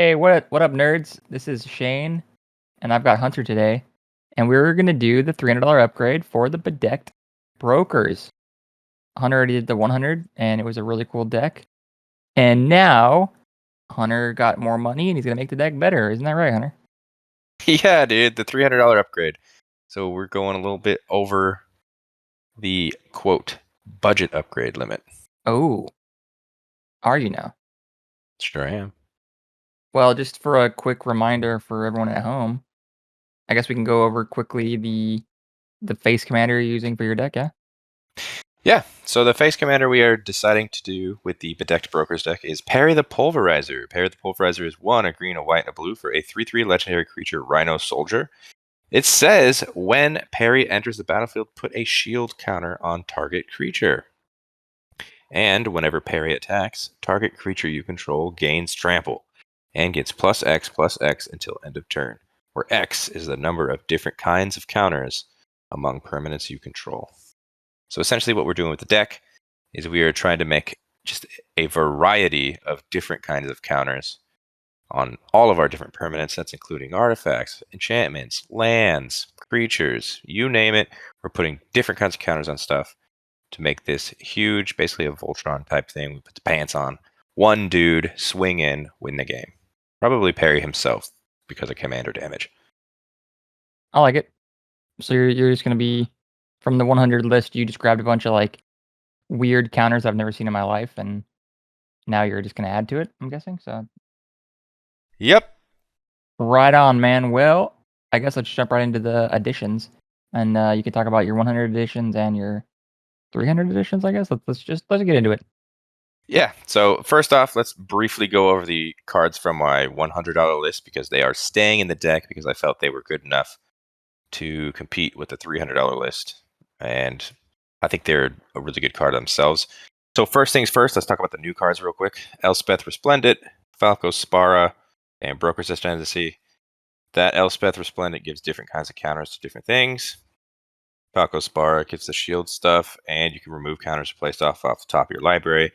Hey, what up, nerds? This is Shane, and I've got Hunter today, and we're gonna do the $300 upgrade for the Bedecked Brokers. Hunter already did the 100, and it was a really cool deck. And now Hunter got more money, and he's gonna make the deck better. Isn't that right, Hunter? Yeah, dude, the $300 upgrade. So we're going a little bit over the quote budget upgrade limit. Oh, are you now? Sure I am. Well, just for a quick reminder for everyone at home, I guess we can go over quickly the face commander you're using for your deck, yeah? Yeah, so the face commander we are deciding to do with the Bedecked Brokers deck is Perrie the Pulverizer. Perrie the Pulverizer is 1, a green, a white, and a blue for a 3/3 legendary creature Rhino Soldier. It says when Perrie enters the battlefield, put a shield counter on target creature. And whenever Perrie attacks, target creature you control gains trample and gets +X until end of turn, where X is the number of different kinds of counters among permanents you control. So essentially what we're doing with the deck is we are trying to make just a variety of different kinds of counters on all of our different permanents. That's including artifacts, enchantments, lands, creatures, you name it. We're putting different kinds of counters on stuff to make this huge, basically a Voltron type thing. We put the pants on. One dude, swing in, win the game. Probably Perrie himself because of commander damage. I like it. So you're just gonna be from the 100 list. You just grabbed a bunch of like weird counters I've never seen in my life, and now you're just gonna add to it. I'm guessing. So Yep. right on, man. Well, I guess let's jump right into the additions, and you can talk about your 100 editions and your 300 editions. I guess let's get into it. Yeah. So first off, let's briefly go over the cards from my $100 list because they are staying in the deck because I felt they were good enough to compete with the $300 list, and I think they're a really good card themselves. So first things first, let's talk about the new cards real quick. Elspeth Resplendent, Falco Spara, and Broker's Ascendancy. That Elspeth Resplendent gives different kinds of counters to different things. Falco Spara gives the shield stuff, and you can remove counters placed off the top of your library.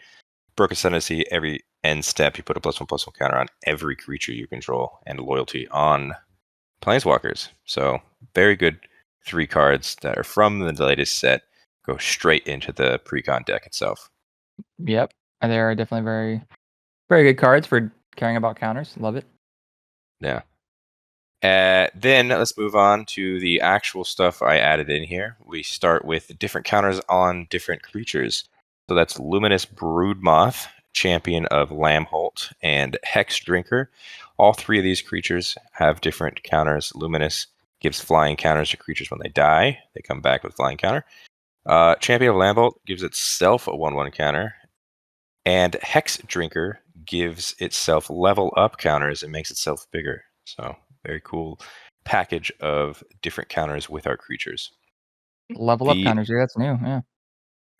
Broker's Ascendancy, every end step, you put a +1/+1 counter on every creature you control, and loyalty on Planeswalkers. So very good 3 cards that are from the latest set, go straight into the Precon deck itself. Yep, they are definitely very good cards for caring about counters. Love it. Yeah. Then let's move on to the actual stuff I added in here. We start with different counters on different creatures. So that's Luminous Broodmoth, Champion of Lambholt, and Hex Drinker. All 3 of these creatures have different counters. Luminous gives flying counters to creatures when they die. They come back with flying counter. Champion of Lambholt gives itself a 1/1 counter. And Hex Drinker gives itself level up counters and makes itself bigger. So very cool package of different counters with our creatures. Level up The counters. Yeah, that's new. Yeah,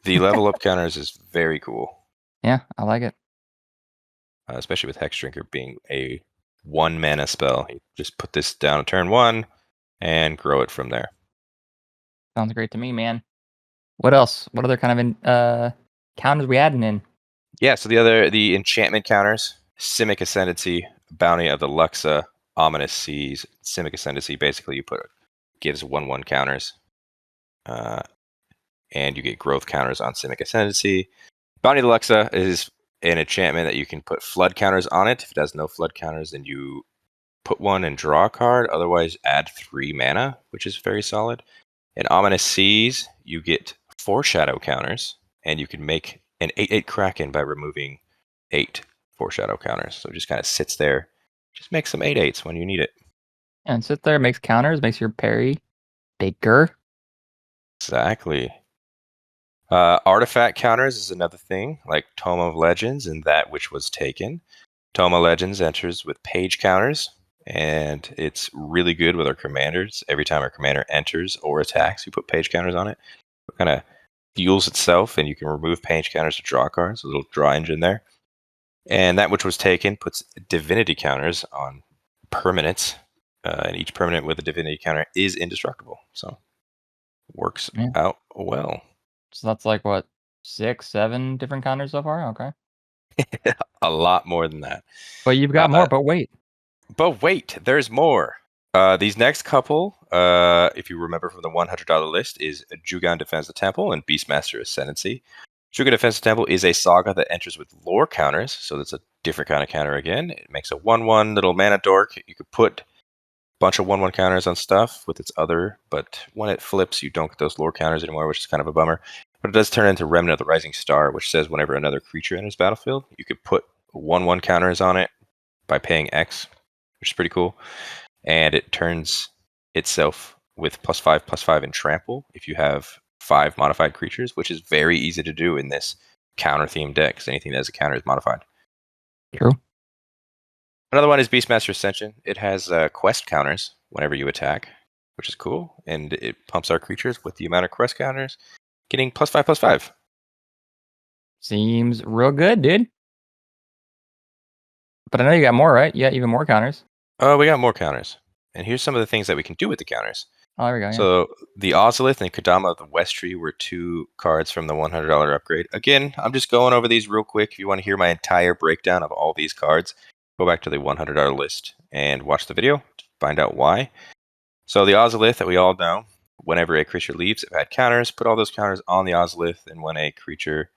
the level up counters is very cool, yeah, I like it. especially with Hex Drinker being a 1 mana spell. You just put this down turn 1 and grow it from there. Sounds great to me, man. What else? What other kind of counters we adding in? Yeah, so the enchantment counters, Simic Ascendancy, Bounty of the Luxa, Ominous Seas, Simic Ascendancy, basically you put gives 1/1 counters. And you get growth counters on Simic Ascendancy. Bounty of the Luxa is an enchantment that you can put flood counters on it. If it has no flood counters, then you put 1 and draw a card. Otherwise, add 3 mana, which is very solid. In Ominous Seas, you get 4 shadow counters, and you can make an 8/8 Kraken by removing 8 4 shadow counters. So it just kind of sits there. Just make some 8/8s when you need it. And sit there, makes counters, makes your parry bigger. Exactly. Artifact counters is another thing, like Tome of Legends and That Which Was Taken. Tome of Legends enters with page counters, and it's really good with our commanders. Every time our commander enters or attacks, you put page counters on it. It kind of fuels itself, and you can remove page counters to draw cards, a little draw engine there. And That Which Was Taken puts divinity counters on permanents, and each permanent with a divinity counter is indestructible. So works Yeah. out well. So that's like what 6, 7 different counters so far. Okay. A lot more than that. But you've got more. But wait. But wait, there's more. These next couple, if you remember from the $100 list, is Jugan Defends the Temple and Beastmaster Ascendancy. Jugan Defends the Temple is a saga that enters with lore counters, so that's a different kind of counter again. It makes a 1/1 little mana dork. You could put a bunch of 1/1 counters on stuff with its other, but when it flips, you don't get those lore counters anymore, which is kind of a bummer. But it does turn into Remnant of the Rising Star, which says whenever another creature enters battlefield, you could put 1/1 counters on it by paying X, which is pretty cool. And it turns itself with +5/+5 in trample if you have 5 modified creatures, which is very easy to do in this counter themed deck, because anything that has a counter is modified. True. Another one is Beastmaster Ascension. It has quest counters whenever you attack, which is cool, and it pumps our creatures with the amount of quest counters, getting +5/+5. Seems real good, dude. But I know you got more, right? Yeah, even more counters. Oh, we got more counters. And here's some of the things that we can do with the counters. Oh, there we go. Yeah. So the Ozolith and Kodama of the West Tree were 2 cards from the $100 upgrade. Again, I'm just going over these real quick. If you want to hear my entire breakdown of all these cards, go back to the $100 list and watch the video to find out why. So the Ozolith that we all know, whenever a creature leaves, it had counters. Put all those counters on the Ozolith, and when a creature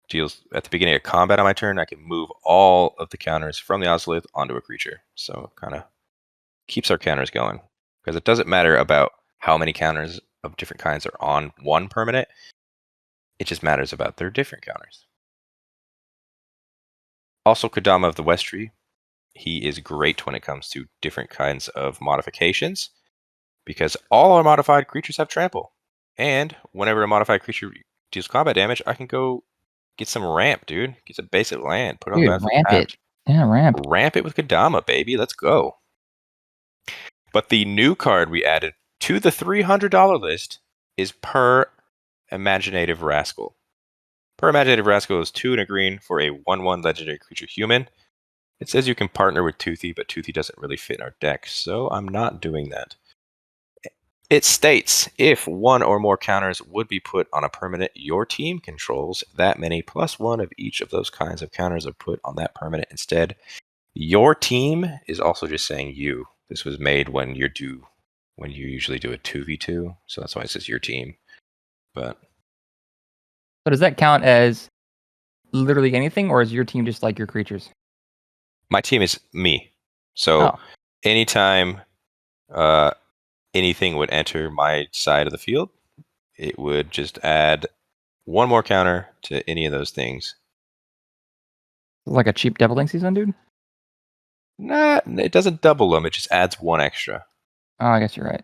deals at the beginning of combat on my turn, I can move all of the counters from the Ozolith onto a creature. So kind of keeps our counters going, because it doesn't matter about how many counters of different kinds are on one permanent. It just matters about their different counters. Also, Kodama of the West Tree. He is great when it comes to different kinds of modifications, because all our modified creatures have trample. And whenever a modified creature deals combat damage, I can go get some ramp, dude. Get some basic land. Put it on the Dude, battlefield ramp tapped. it. Yeah, ramp. Ramp it with Kodama, baby. Let's go. But the new card we added to the $300 list is Per Imaginative Rascal. Per Imaginative Rascal is 2 and a green for a 1/1 legendary creature human. It says you can partner with Toothy, but Toothy doesn't really fit in our deck, so I'm not doing that. It states if 1 or more counters would be put on a permanent your team controls, that many +1 of each of those kinds of counters are put on that permanent instead. Your team is also just saying you. This was made when you usually do a 2v2, so that's why it says your team. But So does that count as literally anything, or is your team just like your creatures? my team is me. So anytime anything would enter my side of the field, it would just add 1 more counter to any of those things. Like a cheap Deviling Season, dude? Nah, it doesn't double them. It just adds 1 extra. Oh, I guess you're right.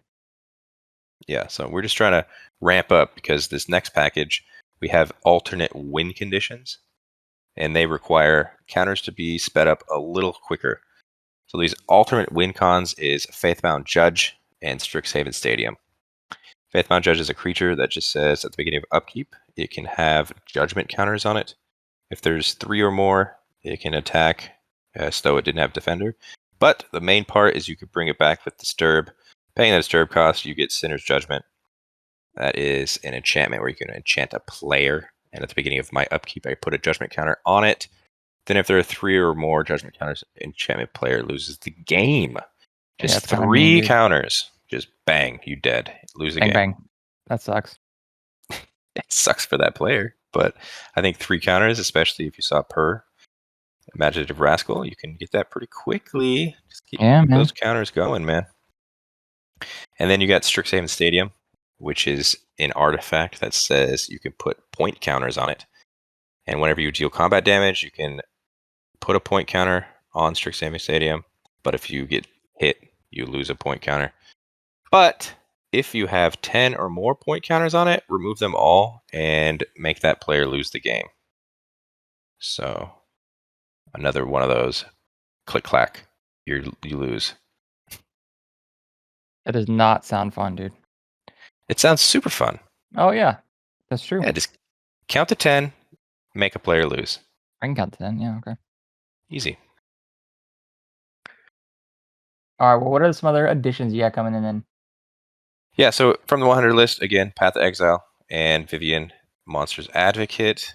Yeah, so we're just trying to ramp up, because this next package, we have alternate win conditions, and they require counters to be sped up a little quicker. So these alternate win cons is Faithbound Judge and Strixhaven Stadium. Faithbound Judge is a creature that just says at the beginning of upkeep, it can have judgment counters on it. If there's 3 or more, it can attack as though it didn't have defender. But the main part is you could bring it back with Disturb. Paying that Disturb cost, you get Sinner's Judgment. That is an enchantment where you can enchant a player. And at the beginning of my upkeep, I put a judgment counter on it. Then if there are 3 or more judgment counters, enchantment player loses the game. Just that's kinda 3 mean, dude. counters. Just bang, you dead. Lose the Bang, game. bang. That sucks. It sucks for that player. But I think 3 counters, especially if you saw Per Imaginative Rascal, you can get that pretty quickly. Just keep those counters going, man. And then you got Strixhaven Stadium, which is an artifact that says you can put point counters on it. And whenever you deal combat damage, you can put a point counter on Strixhaven Stadium. But if you get hit, you lose a point counter. But if you have 10 or more point counters on it, remove them all and make that player lose the game. So another one of those. Click clack. You lose. That does not sound fun, dude. It sounds super fun. Oh, yeah. That's true. Yeah, just count to 10, make a player lose. I can count to 10. Yeah, okay. Easy. All right, well, what are some other additions you got coming in then? Yeah, so from the 100 list, again, Path of Exile and Vivian, Monsters Advocate.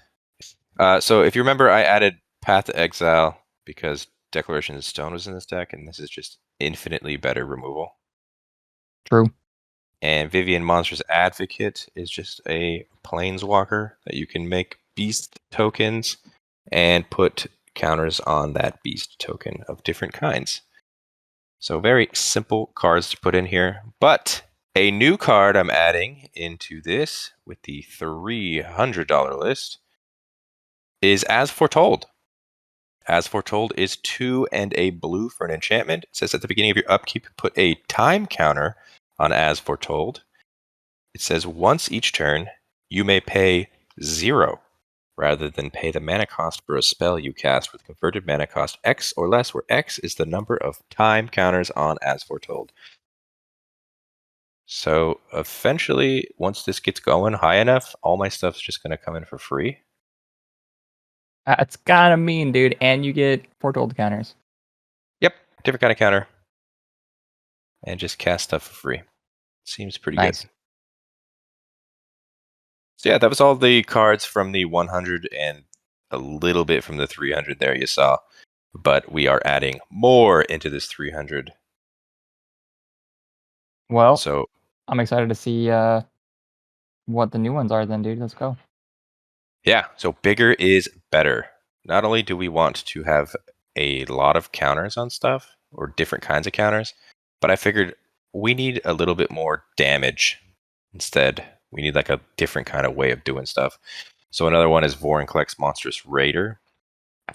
So if you remember, I added Path to Exile, because Declaration of Stone was in this deck, and this is just infinitely better removal. True. And Vivian Monstrous Advocate is just a planeswalker that you can make beast tokens and put counters on that beast token of different kinds. So very simple cards to put in here. But a new card I'm adding into this with the $300 list is As Foretold. As Foretold is 2 and a blue for an enchantment. It says at the beginning of your upkeep, put a time counter on As Foretold. It says once each turn, you may pay 0 rather than pay the mana cost for a spell you cast with converted mana cost X or less, where X is the number of time counters on As Foretold. So eventually, once this gets going high enough, all my stuff's just going to come in for free. It's kind of mean, dude. And you get foretold counters. Yep, different kind of counter. And just cast stuff for free. Seems pretty Nice. good. So yeah, that was all the cards from the 100 and a little bit from the 300 there you saw. But we are adding more into this 300. Well, So I'm excited to see what the new ones are then, dude. Let's go. yeah, so bigger is better. Not only do we want to have a lot of counters on stuff, or different kinds of counters, but I figured we need a little bit more damage instead. We need like a different kind of way of doing stuff. So another one is Vorinclex Monstrous Raider.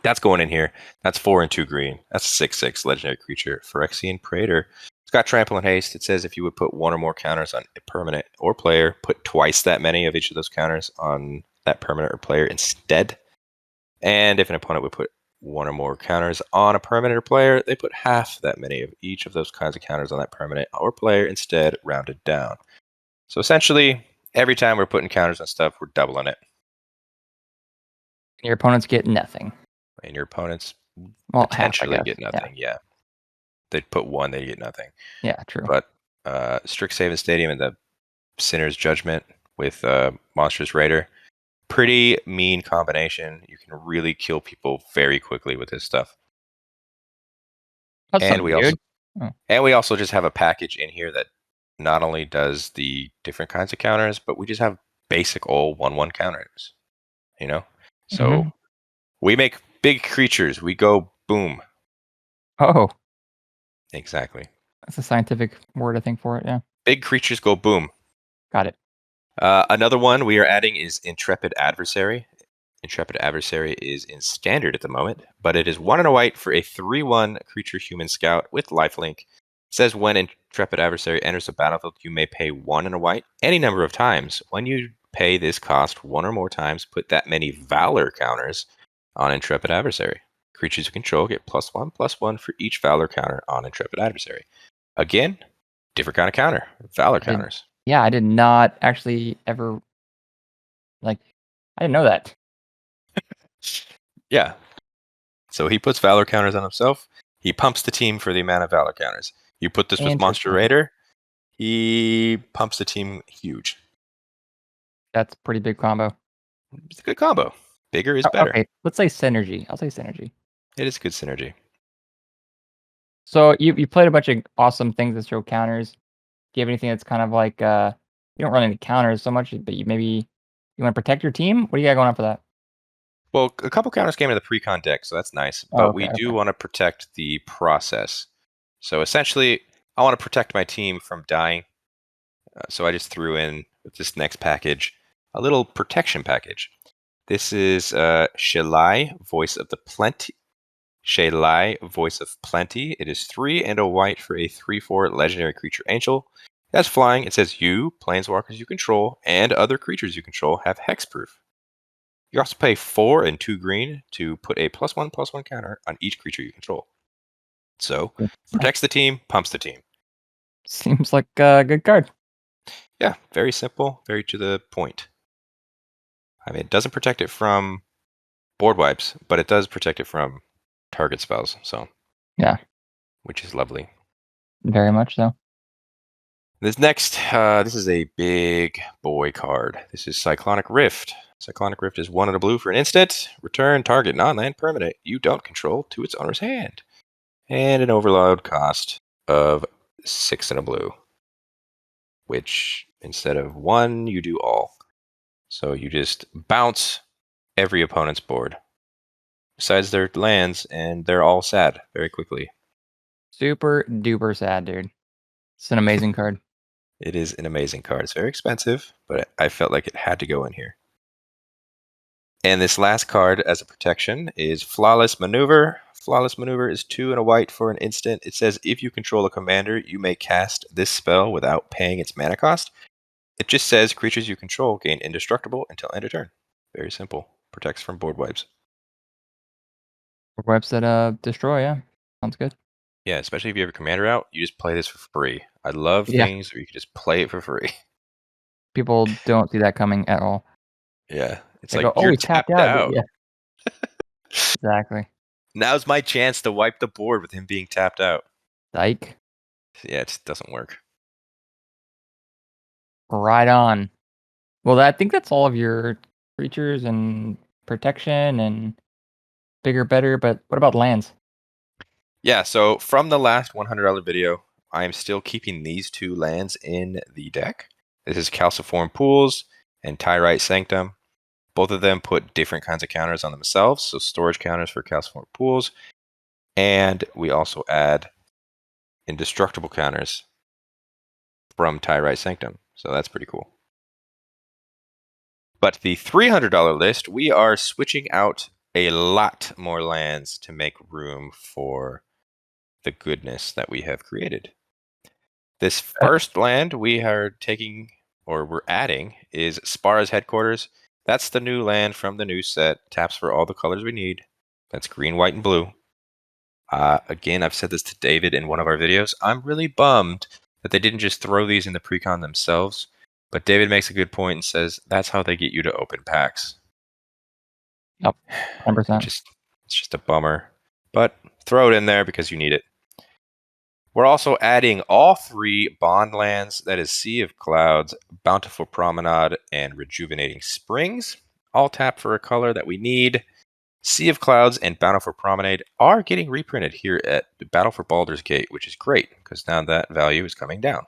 That's going in here. That's 4 and 2 green. That's a 6/6 legendary creature. Phyrexian Praetor. It's got Trample and Haste. It says if you would put one or more counters on a permanent or player, put twice that many of each of those counters on that permanent or player instead. And if an opponent would put one or more counters on a permanent or player, they put half that many of each of those kinds of counters on that permanent or player instead, rounded down. So essentially, every time we're putting counters on stuff, we're doubling it. Your opponents get nothing. And your opponents Well, half, I potentially guess. get nothing. Yeah. They'd put one, they get nothing. Yeah, true. But Strixhaven Stadium and the Sinner's Judgment with Monstrous Raider, pretty mean combination. You can really kill people very quickly with this stuff. That's And something, we also dude. Oh. and we also just have a package in here that not only does the different kinds of counters, but we just have basic old 1/1 counters. You know? So Mhm. we make big creatures. We go boom. Oh, Exactly. that's a scientific word, I think, for it. Yeah. Big creatures go boom. Got it. Another one we are adding is Intrepid Adversary. Intrepid Adversary is in standard at the moment, but it is 1 and a white for a 3/1 creature human scout with lifelink. It says when Intrepid Adversary enters the battlefield, you may pay 1 and a white any number of times. When you pay this cost 1 or more times, put that many Valor counters on Intrepid Adversary. Creatures you control get +1/+1 for each Valor counter on Intrepid Adversary. Again, different kind of counter. Valor counters. Yeah, I did not actually ever I didn't know that. Yeah. So he puts Valor counters on himself. He pumps the team for the amount of Valor counters. You put this with Monster Interesting. Raider, he pumps the team huge. That's a pretty big combo. It's a good combo. Bigger is Oh, better. okay, let's say synergy. I'll say synergy. It is good synergy. So you played a bunch of awesome things that show counters. Do you have anything that's kind of like you don't run any counters so much, but you want to protect your team? What do you got going on for that? Well, a couple counters came in the Precon deck, so that's nice. Oh, But okay, we do okay. want to protect the process. So essentially, I want to protect my team from dying. So I just threw in with this next package a little protection package. This is Shelai, Voice of the Plenty. Shelai, Voice of Plenty. It is 3 and a white for a 3/4 legendary creature angel. That's flying. It says you, planeswalkers you control, and other creatures you control have hexproof. You also pay 4 and 2 green to put a +1/+1 counter on each creature you control. So, Good stuff. protects the team, pumps the team. Seems like a good card. Yeah, very simple, very to the point. I mean, it doesn't protect it from board wipes, but it does protect it from target spells, so Yeah, which is lovely. very much so. This next, this is a big boy card. This is Cyclonic Rift. Cyclonic Rift is 1 and a blue for an instant. Return target non-land permanent you don't control to its owner's hand. And an overload cost of 6 and a blue. Which, instead of 1, you do all. So you just bounce every opponent's board. Besides their lands, and they're all sad very quickly. Super duper sad, dude. It's an amazing card. It is an amazing card. It's very expensive, but I felt like it had to go in here. And this last card as a protection is Flawless Maneuver. Flawless Maneuver is 2 and a white for an instant. It says if you control a commander, you may cast this spell without paying its mana cost. It just says creatures you control gain indestructible until end of turn. Very simple. Protects from board wipes. Webs that destroy, yeah. Sounds good. Yeah, especially if you have a commander out, you just play this for free. I love Yeah. things where you can just play it for free. People don't see that coming at all. Yeah. It's They like, go, oh, you're he's tapped tapped out. out. Yeah, exactly. Now's my chance to wipe the board with him being tapped out. Dyke. Yeah, it just doesn't work. Right on. Well, I think that's all of your creatures and protection and bigger, better. But what about lands? Yeah, so from the last $100 video, I am still keeping these 2 lands in the deck. This is Calciform Pools and Tyrite Sanctum. Both of them put different kinds of counters on themselves, so storage counters for Calciform Pools. And we also add indestructible counters from Tyrite Sanctum. So that's pretty cool. But the $300 list, we are switching out a lot more lands to make room for the goodness that we have created. This first land we are taking, or we're adding, is Spara's Headquarters. That's the new land from the new set. Taps for all the colors we need. That's green, white, and blue. Again, I've said this to David in one of our videos. I'm really bummed that they didn't just throw these in the Precon themselves. But David makes a good point and says that's how they get you to open packs. Yep, 100%. It's just a bummer. But throw it in there because you need it. We're also adding all 3 bond lands, that is Sea of Clouds, Bountiful Promenade, and Rejuvenating Springs. All tap for a color that we need. Sea of Clouds and Bountiful Promenade are getting reprinted here at Battle for Baldur's Gate, which is great, because now that value is coming down.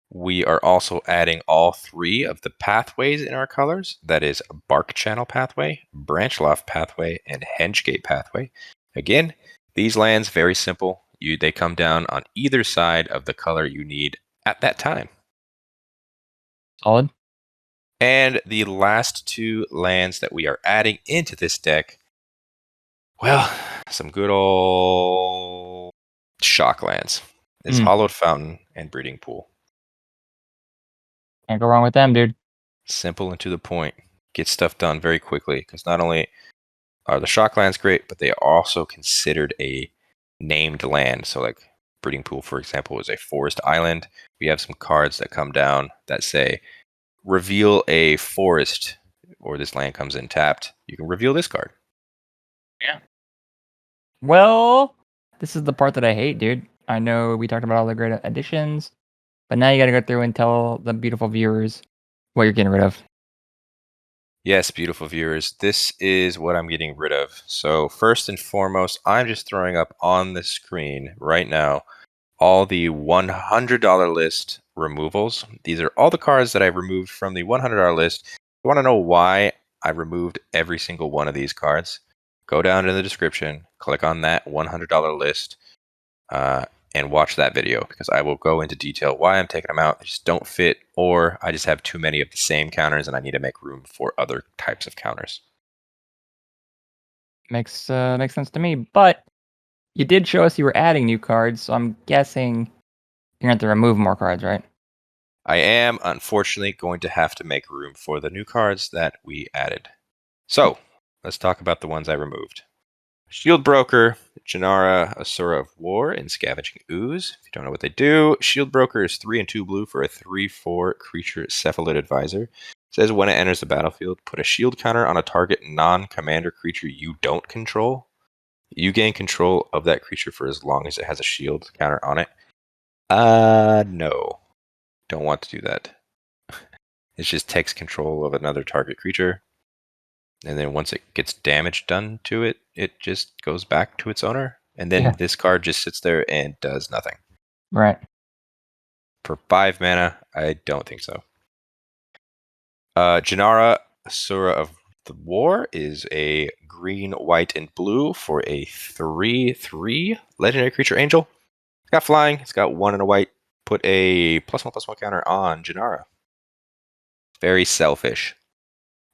We are also adding all 3 of the pathways in our colors. That is Bark Channel Pathway, Branch Loft Pathway, and Hengegate Pathway. Again, these lands, very simple. They come down on either side of the color you need at that time. Solid. And the last 2 lands that we are adding into this deck, well, some good old shock lands. Is Hollowed Fountain and Breeding Pool. Can't go wrong with them, dude. Simple and to the point. Get stuff done very quickly, because not only are the shock lands great, but they are also considered a named land. So like Breeding Pool, for example, is a forest island. We have some cards that come down that say, reveal a forest, or this land comes in tapped. You can reveal this card. Yeah. Well, this is the part that I hate, dude. I know we talked about all the great additions, but now you gotta go through and tell the beautiful viewers what you're getting rid of. Yes, beautiful viewers, this is what I'm getting rid of. So first and foremost, I'm just throwing up on the screen right now all the $100 list removals. These are all the cards that I removed from the $100 list. If you want to know why I removed every single one of these cards, go down in the description, click on that $100 list, and watch that video, because I will go into detail why I'm taking them out. They just don't fit, or I just have too many of the same counters and I need to make room for other types of counters. Makes sense to me. But you did show us you were adding new cards, so I'm guessing you're gonna have to remove more cards, right? I am unfortunately going to have to make room for the new cards that we added. So let's talk about the ones I removed. Shield Broker, Janara, Asura of War, and Scavenging Ooze. If you don't know what they do, Shield Broker is 3 and 2 blue for a 3/4 creature Cephalid Advisor. It says when it enters the battlefield, put a shield counter on a target non-commander creature you don't control. You gain control of that creature for as long as it has a shield counter on it. No. Don't want to do that. It just takes control of another target creature. And then once it gets damage done to it, it just goes back to its owner. And then Yeah. this card just sits there and does nothing. Right. For 5 mana, I don't think so. Janara, Asura of the War, is a green, white, and blue for a 3/3 legendary creature angel. It's got flying. It's got 1 and a white. Put a +1/+1 counter on Janara. Very selfish.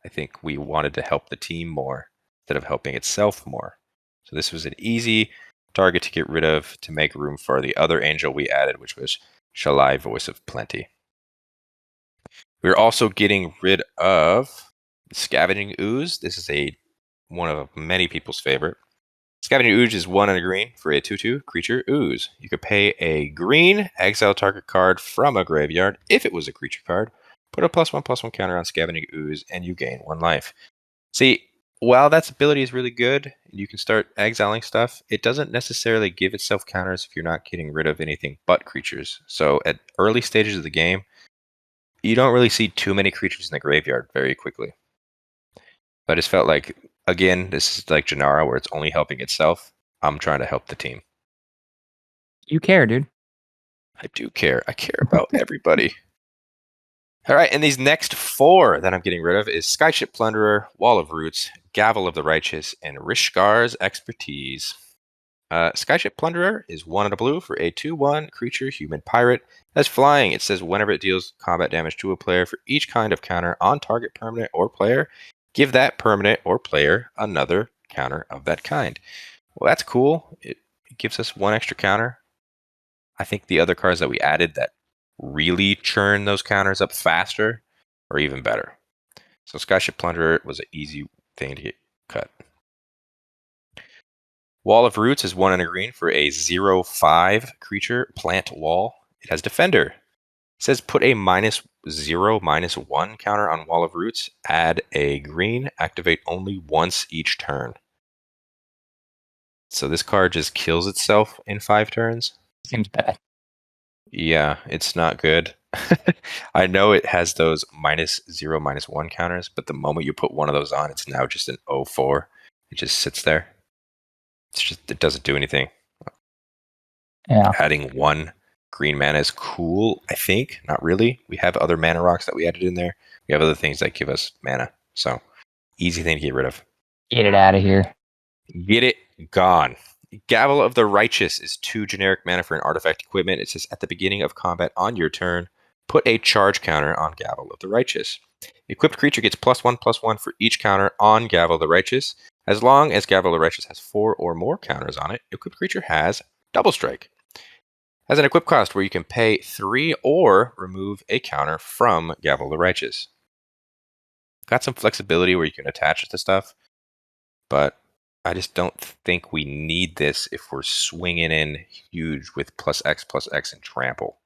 I think we wanted to help the team more instead of helping itself more. So this was an easy target to get rid of to make room for the other angel we added, which was Shalai, Voice of Plenty. We're also getting rid of Scavenging Ooze. This is one of many people's favorite. Scavenging Ooze is 1 and a green for a 2/2 creature ooze. You could pay a green, exile target card from a graveyard if it was a creature card. Put a +1/+1 counter on Scavenging Ooze, and you gain 1 life. See, while that ability is really good, you can start exiling stuff, it doesn't necessarily give itself counters if you're not getting rid of anything but creatures. So at early stages of the game, you don't really see too many creatures in the graveyard very quickly. But I just felt like, again, this is like Janara, where it's only helping itself. I'm trying to help the team. You care, dude. I do care. I care about everybody. All right, and these next 4 that I'm getting rid of is Skyship Plunderer, Wall of Roots, Gavel of the Righteous, and Rishgar's Expertise. Skyship Plunderer is 1 and a blue for a 2/1 creature human pirate. As flying, it says whenever it deals combat damage to a player for each kind of counter on target permanent or player, give that permanent or player another counter of that kind. Well, that's cool. It gives us 1 extra counter. I think the other cards that we added that really churn those counters up faster are even better. So Skyship Plunderer was an easy thing to get cut. Wall of Roots is 1 and a green for a 0/5 creature plant wall. It has Defender. It says put a -0/-1 counter on Wall of Roots. Add a green. Activate only once each turn. So this card just kills itself in 5 turns. Seems bad. Yeah, it's not good. I know it has those -0/-1 counters, but the moment you put one of those on, it's now just an 0/4. It just sits there. It doesn't do anything. Yeah. Adding 1 green mana is cool, I think. Not really. We have other mana rocks that we added in there. We have other things that give us mana. So, easy thing to get rid of. Get it out of here. Get it gone. Gavel of the Righteous is 2 generic mana for an artifact equipment. It says at the beginning of combat on your turn, put a charge counter on Gavel of the Righteous. Equipped creature gets +1/+1 for each counter on Gavel of the Righteous. As long as Gavel of the Righteous has 4 or more counters on it, equipped creature has Double Strike. Has an equip cost where you can pay 3 or remove a counter from Gavel of the Righteous. Got some flexibility where you can attach it to stuff, but I just don't think we need this if we're swinging in huge with +X and trample.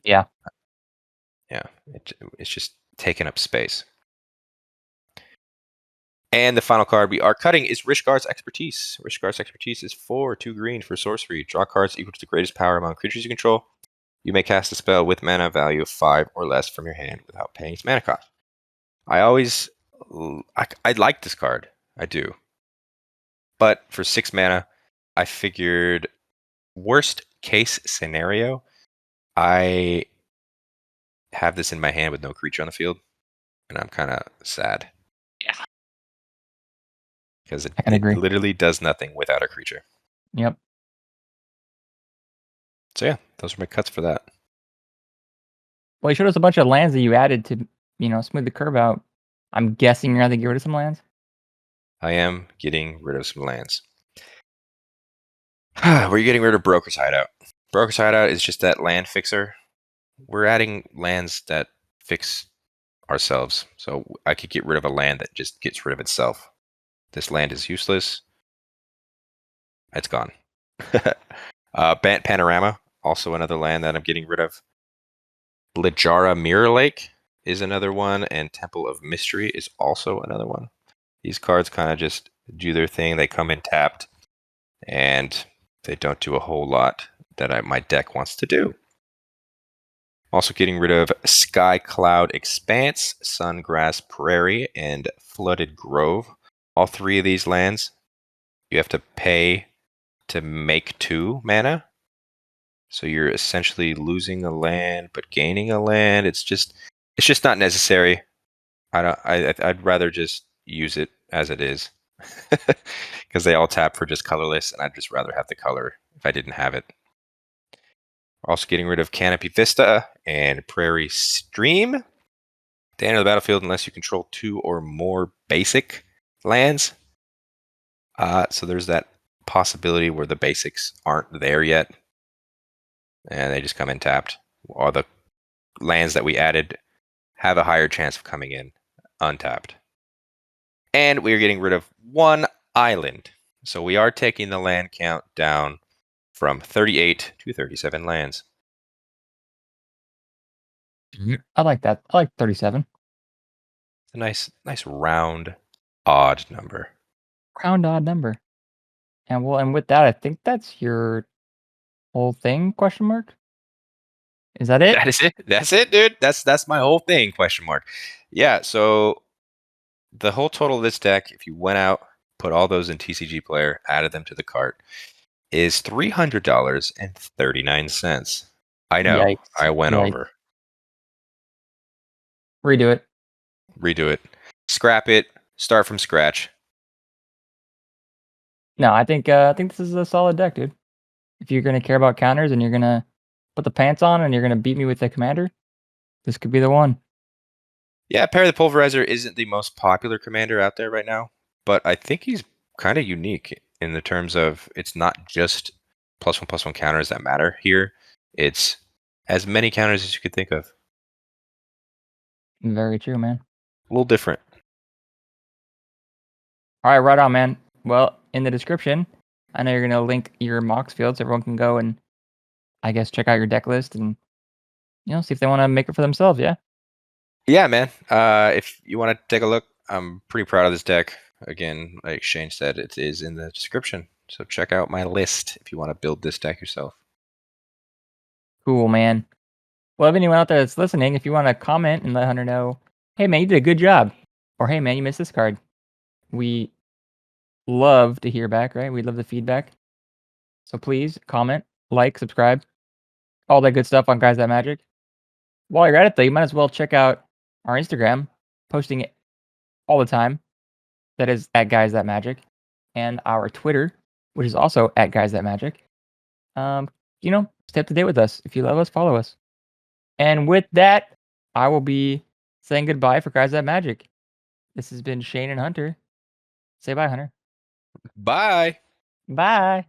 Yeah. Yeah, it's just taking up space. And the final card we are cutting is Rishgar's Expertise. Rishgar's Expertise is 4, 2 green for sorcery. Draw cards equal to the greatest power among creatures you control. You may cast a spell with mana value of 5 or less from your hand without paying its mana cost. I like this card. I do. But for 6 mana, I figured worst case scenario, I have this in my hand with no creature on the field, and I'm kind of sad. Yeah. Because I can agree. it literally does nothing without a creature. Yep. So yeah, those are my cuts for that. Well, you showed us a bunch of lands that you added to, smooth the curve out. I'm guessing you're gonna get rid of some lands. I am getting rid of some lands. We're getting rid of Broker's Hideout. Broker's Hideout is just that land fixer. We're adding lands that fix ourselves. So I could get rid of a land that just gets rid of itself. This land is useless. It's gone. Bant Panorama, also another land that I'm getting rid of. Lijara Mirror Lake is another one, and Temple of Mystery is also another one. These cards kind of just do their thing. They come in tapped, and they don't do a whole lot that my deck wants to do. Also getting rid of Sky Cloud Expanse, Sungrass Prairie, and Flooded Grove. All three of these lands, you have to pay to make 2 mana. So you're essentially losing a land but gaining a land. It's just not necessary. I'd rather just use it as it is. Because they all tap for just colorless, and I'd just rather have the color if I didn't have it. Also getting rid of Canopy Vista and Prairie Stream. They enter the battlefield unless you control 2 or more basic lands. So there's that possibility where the basics aren't there yet, and they just come in tapped. All the lands that we added have a higher chance of coming in untapped. And we are getting rid of 1 island. So we are taking the land count down from 38 to 37 lands. I like that. I like 37. It's a nice round, odd number. Round odd number. And with that, I think that's your whole thing, question mark? Is that it? That is it. That's it, dude. That's my whole thing, question mark. Yeah, so the whole total of this deck, if you went out, put all those in TCG Player, added them to the cart, is $300.39. I know, Yikes. I went Yikes. over. Redo it. Redo it. Scrap it. Start from scratch. No, I think this is a solid deck, dude. If you're gonna care about counters and you're gonna put the pants on and you're gonna beat me with the commander, this could be the one. Yeah, Perry the Pulverizer isn't the most popular commander out there right now, but I think he's kind of unique in the terms of it's not just +1/+1 counters that matter here. It's as many counters as you could think of. Very true, man. A little different. All right, right on, man. Well, in the description, I know you're gonna link your Mox field so everyone can go and I guess check out your deck list and see if they want to make it for themselves. Yeah. Yeah, man. If you want to take a look, I'm pretty proud of this deck. Again, like Shane said, it is in the description. So check out my list if you want to build this deck yourself. Cool, man. Well, if anyone out there that's listening, if you want to comment and let Hunter know, hey man, you did a good job, or hey man, you missed this card, we love to hear back, right? We love the feedback. So please comment, like, subscribe, all that good stuff on Guys That Magic. While you're at it, though, you might as well check out our Instagram, posting it all the time. That is at Guys That Magic, and our Twitter, which is also at Guys That Magic. Stay up to date with us. If you love us, follow us. And with that, I will be saying goodbye for Guys That Magic. This has been Shane and Hunter. Say bye, Hunter. Bye. Bye.